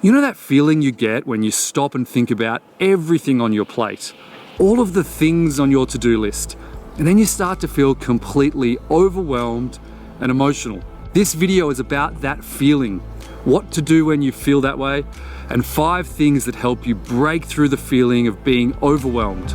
You know that feeling you get when you stop and think about everything on your plate, all of the things on your to-do list, and then you start to feel completely overwhelmed and emotional. This video is about that feeling, what to do when you feel that way, and 5 things that help you break through the feeling of being overwhelmed.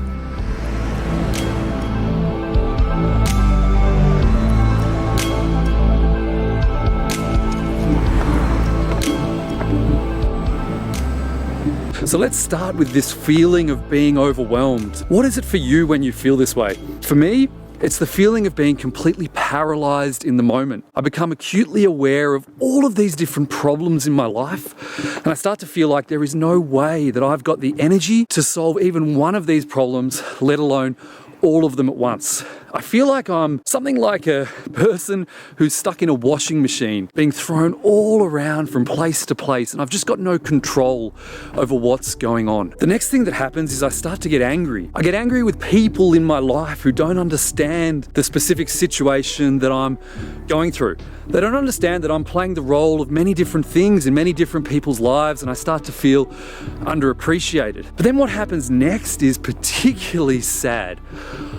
So let's start with this feeling of being overwhelmed. What is it for you when you feel this way? For me, it's the feeling of being completely paralyzed in the moment. I become acutely aware of all of these different problems in my life, and I start to feel like there is no way that I've got the energy to solve even one of these problems, let alone all of them at once. I feel like I'm something like a person who's stuck in a washing machine, being thrown all around from place to place, and I've just got no control over what's going on. The next thing that happens is I start to get angry. I get angry with people in my life who don't understand the specific situation that I'm going through. They don't understand that I'm playing the role of many different things in many different people's lives, and I start to feel underappreciated. But then what happens next is particularly sad.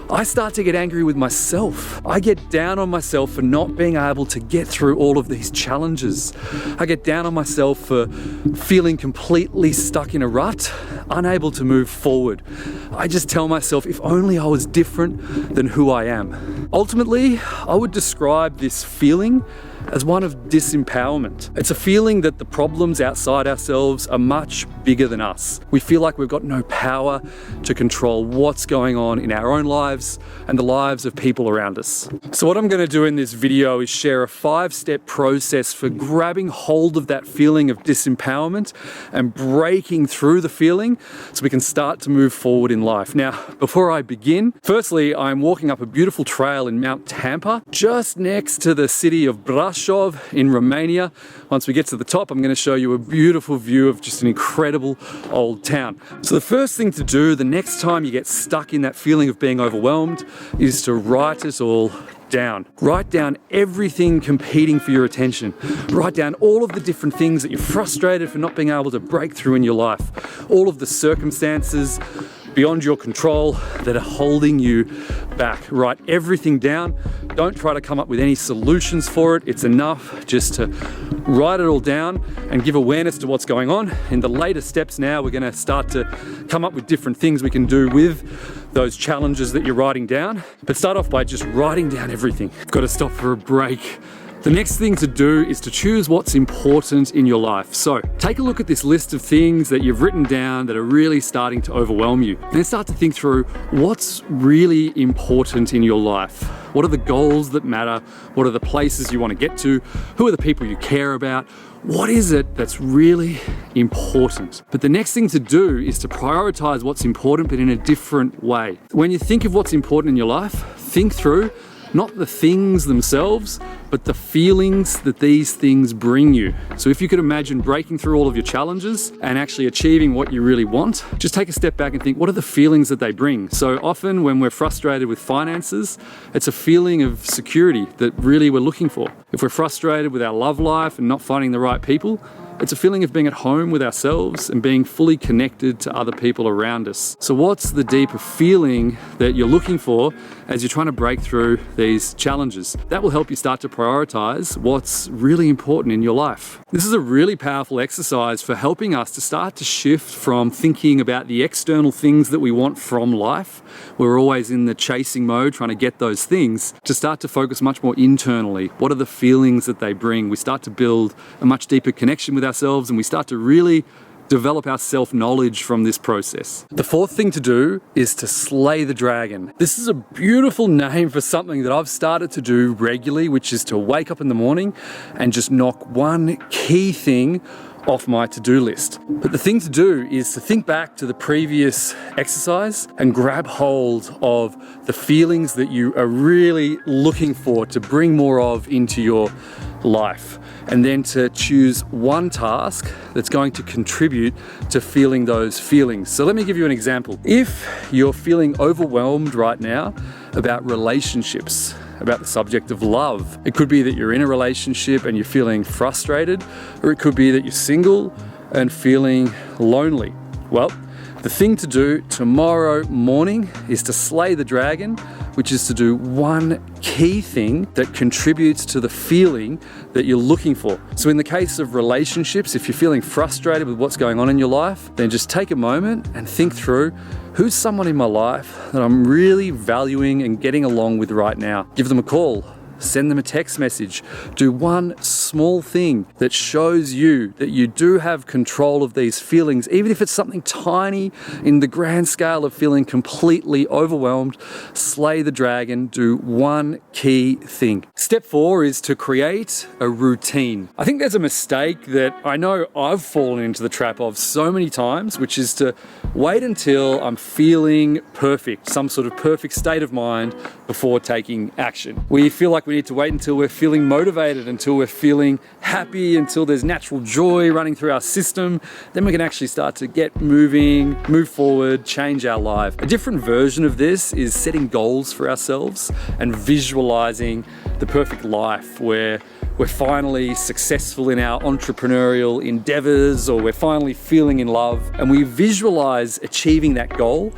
I start to get angry with myself. I get down on myself for not being able to get through all of these challenges. I get down on myself for feeling completely stuck in a rut, unable to move forward. I just tell myself, if only I was different than who I am. Ultimately, I would describe this feeling as one of disempowerment. It's a feeling that the problems outside ourselves are much bigger than us. We feel like we've got no power to control what's going on in our own lives and the lives of people around us. So what I'm going to do in this video is share a 5-step process for grabbing hold of that feeling of disempowerment and breaking through the feeling so we can start to move forward in life. Now, before I begin, firstly, I'm walking up a beautiful trail in Mount Tampa, just next to the city of Brașov in Romania. Once we get to the top, I'm going to show you a beautiful view of just an incredible old town. So the first thing to do the next time you get stuck in that feeling of being overwhelmed is to write it all down. Write down everything competing for your attention. Write down all of the different things that you're frustrated for not being able to break through in your life. All of the circumstances beyond your control that are holding you back. Write everything down. Don't try to come up with any solutions for it. It's enough just to write it all down and give awareness to what's going on. In the later steps now, we're going to start to come up with different things we can do with those challenges that you're writing down. But start off by just writing down everything. Got to stop for a break. The next thing to do is to choose what's important in your life. So take a look at this list of things that you've written down that are really starting to overwhelm you. Then start to think through what's really important in your life. What are the goals that matter? What are the places you want to get to? Who are the people you care about? What is it that's really important? But the next thing to do is to prioritize what's important, but in a different way. When you think of what's important in your life, think through not the things themselves, but the feelings that these things bring you. So if you could imagine breaking through all of your challenges and actually achieving what you really want, just take a step back and think, what are the feelings that they bring? So often when we're frustrated with finances, it's a feeling of security that really we're looking for. If we're frustrated with our love life and not finding the right people, it's a feeling of being at home with ourselves and being fully connected to other people around us. So what's the deeper feeling that you're looking for as you're trying to break through these challenges? That will help you start to prioritize what's really important in your life. This is a really powerful exercise for helping us to start to shift from thinking about the external things that we want from life. We're always in the chasing mode, trying to get those things, to start to focus much more internally. What are the feelings that they bring? We start to build a much deeper connection with ourselves, and we start to really develop our self-knowledge from this process. The 4th thing to do is to slay the dragon. This is a beautiful name for something that I've started to do regularly, which is to wake up in the morning and just knock one key thing off my to-do list. But the thing to do is to think back to the previous exercise and grab hold of the feelings that you are really looking for to bring more of into your life, and then to choose one task that's going to contribute to feeling those feelings. So let me give you an example. If you're feeling overwhelmed right now about relationships, about the subject of love, it could be that you're in a relationship and you're feeling frustrated, or it could be that you're single and feeling lonely? Well, the thing to do tomorrow morning is to slay the dragon, which is to do one key thing that contributes to the feeling that you're looking for. So in the case of relationships, if you're feeling frustrated with what's going on in your life, then just take a moment and think through, who's someone in my life that I'm really valuing and getting along with right now? Give them a call. Send them a text message. Do one small thing that shows you that you do have control of these feelings, even if it's something tiny in the grand scale of feeling completely overwhelmed. Slay the dragon. Do one key thing. Step 4 is to create a routine. I think there's a mistake that I know I've fallen into the trap of so many times, which is to wait until I'm feeling perfect, some sort of perfect state of mind before taking action. We feel like we need to wait until we're feeling motivated, until we're feeling happy, until there's natural joy running through our system. Then we can actually start to get moving, move forward, change our life. A different version of this is setting goals for ourselves and visualizing the perfect life where we're finally successful in our entrepreneurial endeavors, or we're finally feeling in love, and we visualize achieving that goal.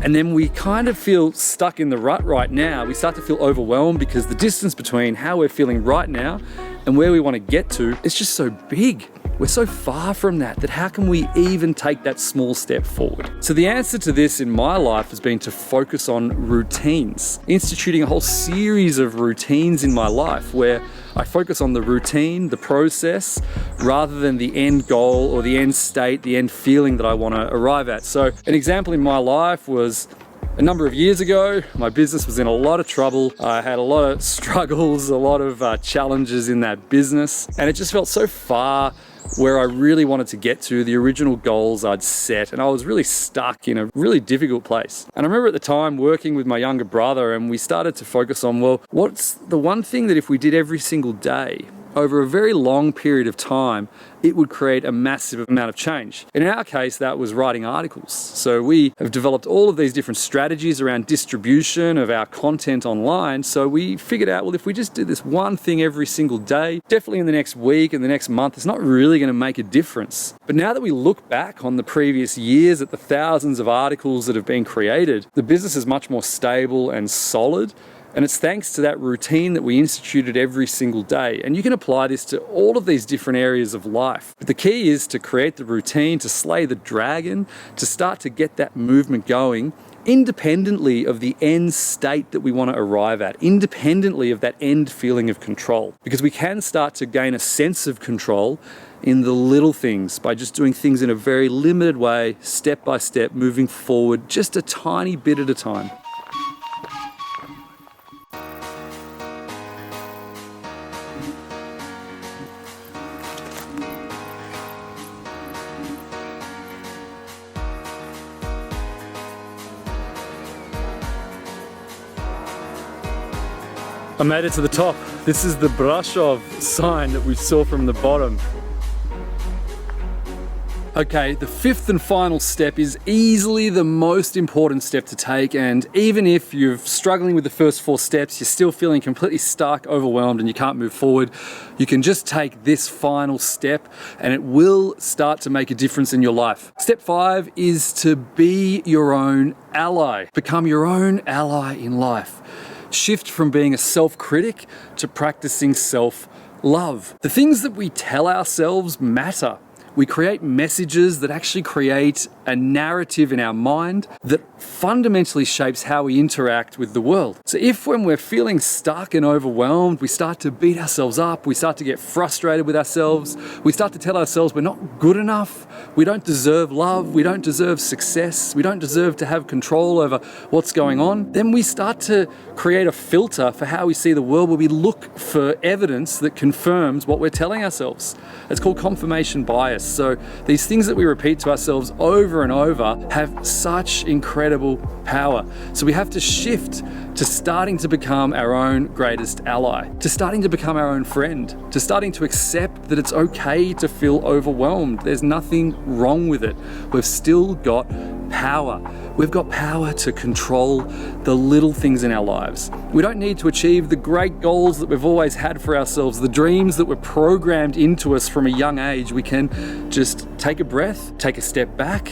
And then we kind of feel stuck in the rut right now. We start to feel overwhelmed because the distance between how we're feeling right now and where we want to get to is just so big. We're so far from that how can we even take that small step forward? So the answer to this in my life has been to focus on routines, instituting a whole series of routines in my life where I focus on the routine, the process, rather than the end goal or the end state, the end feeling that I want to arrive at. So an example in my life was a number of years ago. My business was in a lot of trouble. I had a lot of struggles, a lot of challenges in that business, and it just felt so far where I really wanted to get to, the original goals I'd set, and I was really stuck in a really difficult place. And I remember at the time working with my younger brother, and we started to focus on, well, what's the one thing that if we did every single day over a very long period of time, it would create a massive amount of change. In our case, that was writing articles. So we have developed all of these different strategies around distribution of our content online. So we figured out, well, if we just did this one thing every single day, definitely in the next week and the next month, it's not really going to make a difference. But now that we look back on the previous years at the thousands of articles that have been created, the business is much more stable and solid. And it's thanks to that routine that we instituted every single day. And you can apply this to all of these different areas of life. But the key is to create the routine, to slay the dragon, to start to get that movement going, independently of the end state that we want to arrive at, independently of that end feeling of control. Because we can start to gain a sense of control in the little things by just doing things in a very limited way, step by step, moving forward, just a tiny bit at a time. I made it to the top. This is the brush off sign that we saw from the bottom. Okay, the fifth and final step is easily the most important step to take, and even if you're struggling with the first 4 steps, you're still feeling completely stuck, overwhelmed, and you can't move forward, you can just take this final step and it will start to make a difference in your life. Step 5 is to be your own ally. Become your own ally in life. Shift from being a self-critic to practicing self-love. The things that we tell ourselves matter. We create messages that actually create a narrative in our mind that fundamentally shapes how we interact with the world. So if when we're feeling stuck and overwhelmed, we start to beat ourselves up, we start to get frustrated with ourselves, we start to tell ourselves we're not good enough, we don't deserve love, we don't deserve success, we don't deserve to have control over what's going on, then we start to create a filter for how we see the world where we look for evidence that confirms what we're telling ourselves. It's called confirmation bias. So these things that we repeat to ourselves over and over have such incredible power. So we have to shift to starting to become our own greatest ally, to starting to become our own friend, to starting to accept that it's okay to feel overwhelmed. There's nothing wrong with it. We've still got power. We've got power to control the little things in our lives. We don't need to achieve the great goals that we've always had for ourselves, the dreams that were programmed into us from a young age. We can just take a breath, take a step back,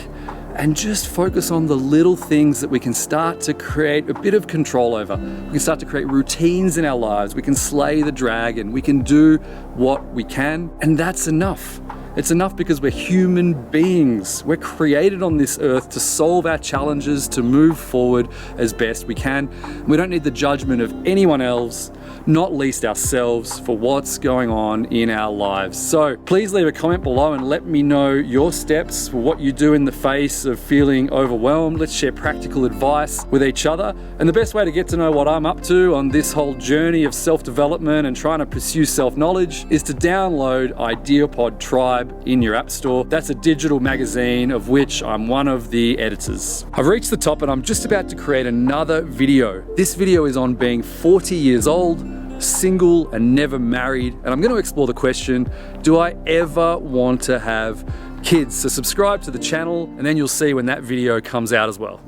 and just focus on the little things that we can start to create a bit of control over. We can start to create routines in our lives. We can slay the dragon. We can do what we can, and that's enough. It's enough because we're human beings. We're created on this earth to solve our challenges, to move forward as best we can. We don't need the judgment of anyone else, not least ourselves, for what's going on in our lives. So please leave a comment below and let me know your steps for what you do in the face of feeling overwhelmed. Let's share practical advice with each other. And the best way to get to know what I'm up to on this whole journey of self-development and trying to pursue self-knowledge is to download IdeaPod Tribe in your app store. That's a digital magazine of which I'm one of the editors. I've reached the top and I'm just about to create another video. This video is on being 40 years old, single and never married, and I'm going to explore the question, do I ever want to have kids? So subscribe to the channel and then you'll see when that video comes out as well.